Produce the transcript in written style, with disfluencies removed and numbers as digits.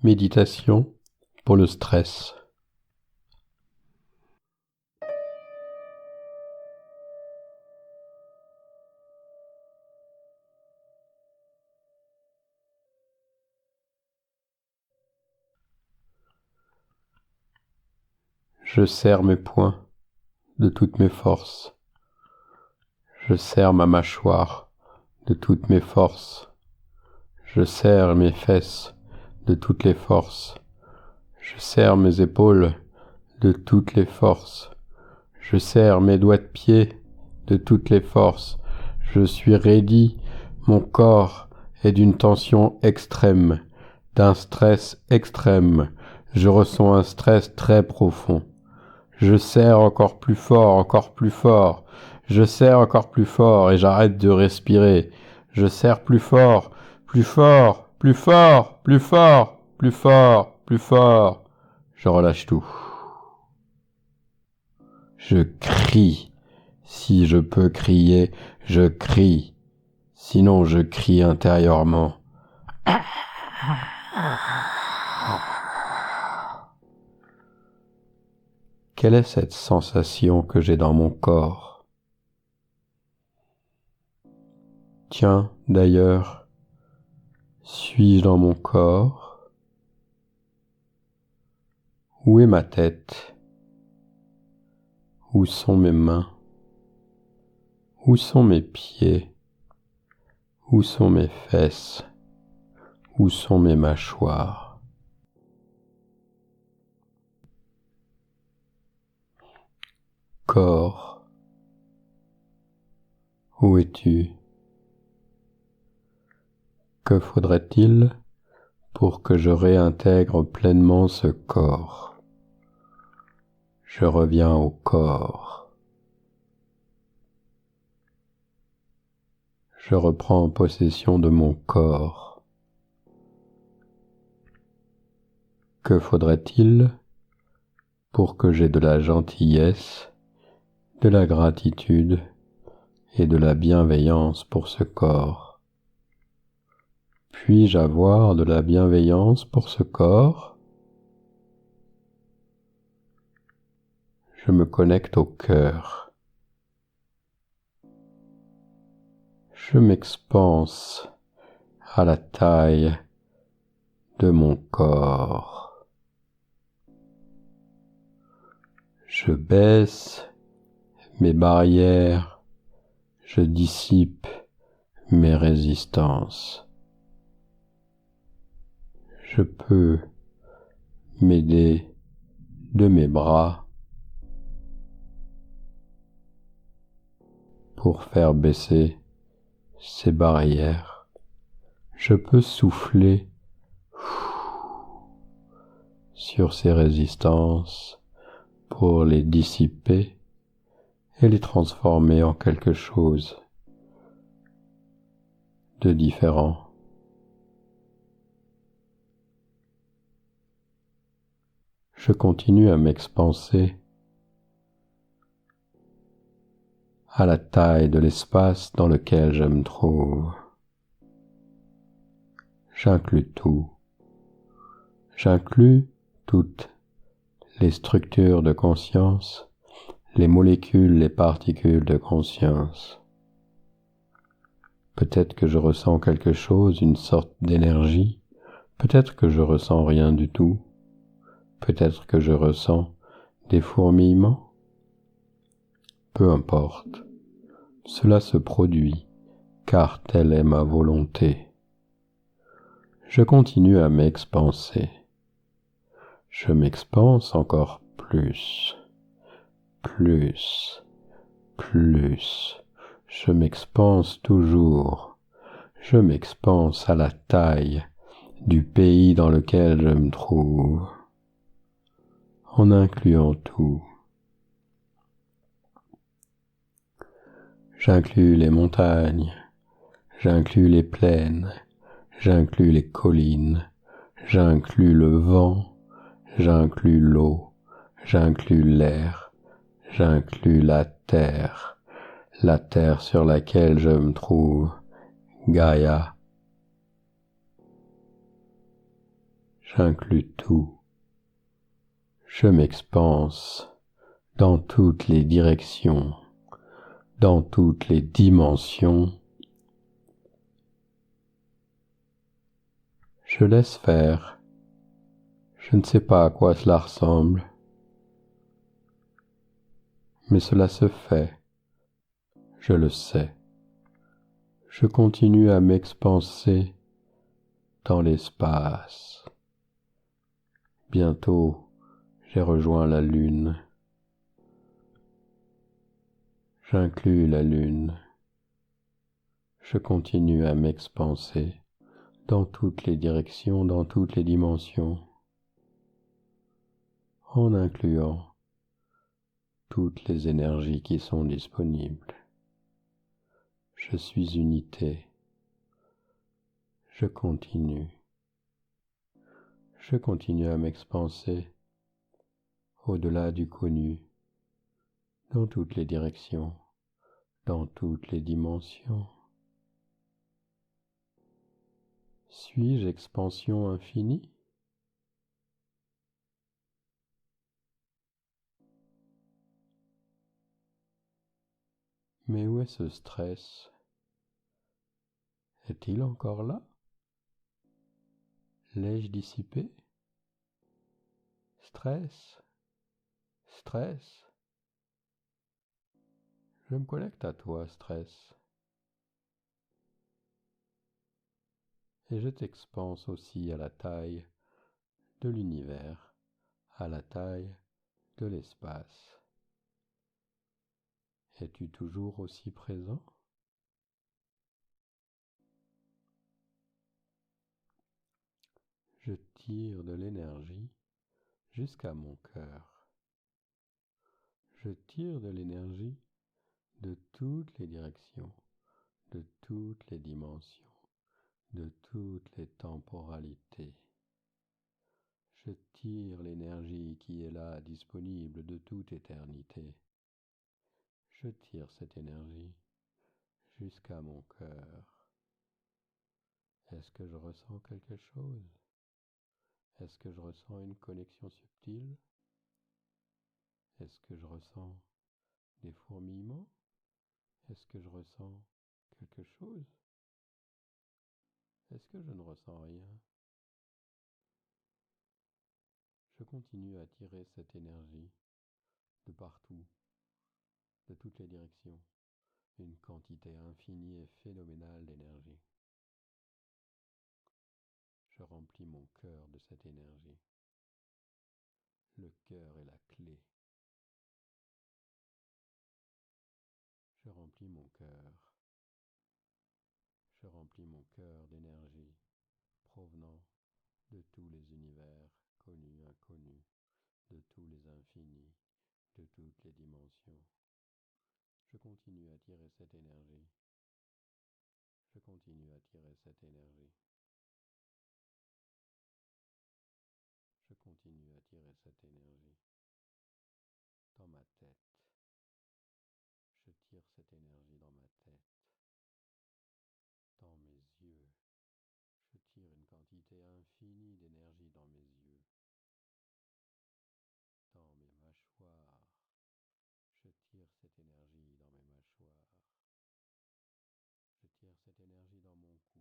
Méditation pour le stress. Je serre mes poings de toutes mes forces. Je serre ma mâchoire de toutes mes forces. Je serre mes fesses de toutes les forces. Je serre mes épaules de toutes les forces. Je serre mes doigts de pied de toutes les forces. Je suis raidi, mon corps est d'une tension extrême, d'un stress extrême. Je ressens un stress très profond. Je serre encore plus fort, encore plus fort. Je serre encore plus fort et j'arrête de respirer. Je serre plus fort, plus fort, plus fort, plus fort, plus fort, plus fort. Je relâche tout. Je crie. Si je peux crier, je crie. Sinon, je crie intérieurement. Quelle est cette sensation que j'ai dans mon corps? Tiens, d'ailleurs, suis-je dans mon corps? Où est ma tête? Où sont mes mains? Où sont mes pieds? Où sont mes fesses? Où sont mes mâchoires? Corps, où es-tu? Que faudrait-il pour que je réintègre pleinement ce corps? Je reviens au corps. Je reprends possession de mon corps. Que faudrait-il pour que j'aie de la gentillesse, de la gratitude et de la bienveillance pour ce corps? Puis-je avoir de la bienveillance pour ce corps? Je me connecte au cœur. Je m'expanse à la taille de mon corps. Je baisse mes barrières, je dissipe mes résistances. Je peux m'aider de mes bras pour faire baisser ces barrières. Je peux souffler sur ces résistances pour les dissiper et les transformer en quelque chose de différent. Je continue à m'expanser à la taille de l'espace dans lequel je me trouve. J'inclus tout. J'inclus toutes les structures de conscience, les molécules, les particules de conscience. Peut-être que je ressens quelque chose, une sorte d'énergie. Peut-être que je ressens rien du tout. Peut-être que je ressens des fourmillements. Peu importe. Cela se produit, car telle est ma volonté. Je continue à m'expanser. Je m'expanse encore plus, plus, plus. Je m'expanse toujours. Je m'expanse à la taille du pays dans lequel je me trouve, en incluant tout. J'inclus les montagnes, j'inclus les plaines, j'inclus les collines, j'inclus le vent, j'inclus l'eau, j'inclus l'air, j'inclus la terre sur laquelle je me trouve, Gaïa. J'inclus tout. Je m'expanse dans toutes les directions, dans toutes les dimensions. Je laisse faire. Je ne sais pas à quoi cela ressemble, mais cela se fait. Je le sais. Je continue à m'expanser dans l'espace. Bientôt, j'ai rejoint la lune. J'inclus la lune. Je continue à m'expanser dans toutes les directions, dans toutes les dimensions, en incluant toutes les énergies qui sont disponibles. Je suis unité. Je continue. Je continue à m'expanser au-delà du connu, dans toutes les directions, dans toutes les dimensions. Suis-je expansion infinie? Mais où est ce stress? Est-il encore là? L'ai-je dissipé? Stress, stress. Je me connecte à toi, stress. Et je t'expanse aussi à la taille de l'univers, à la taille de l'espace. Es-tu toujours aussi présent? Je tire de l'énergie jusqu'à mon cœur. Je tire de l'énergie de toutes les directions, de toutes les dimensions, de toutes les temporalités. Je tire l'énergie qui est là, disponible de toute éternité. Je tire cette énergie jusqu'à mon cœur. Est-ce que je ressens quelque chose? Est-ce que je ressens une connexion subtile? Est-ce que je ressens des fourmillements? Est-ce que je ressens quelque chose? Est-ce que je ne ressens rien? Je continue à tirer cette énergie de partout, de toutes les directions, une quantité infinie et phénoménale d'énergie. Je remplis mon cœur de cette énergie. Le cœur est la clé. Je remplis mon cœur. Je remplis mon cœur d'énergie provenant de tous les univers, connus, inconnus, de tous les infinis, de toutes les dimensions. Je continue à tirer cette énergie. Je continue à tirer cette énergie. Je continue à tirer cette énergie dans ma tête. Je tire cette énergie dans ma tête, dans mes yeux. Je tire une quantité infinie d'énergie dans mes yeux, dans mes mâchoires. Je tire cette énergie dans mes mâchoires. Je tire cette énergie dans mon cou.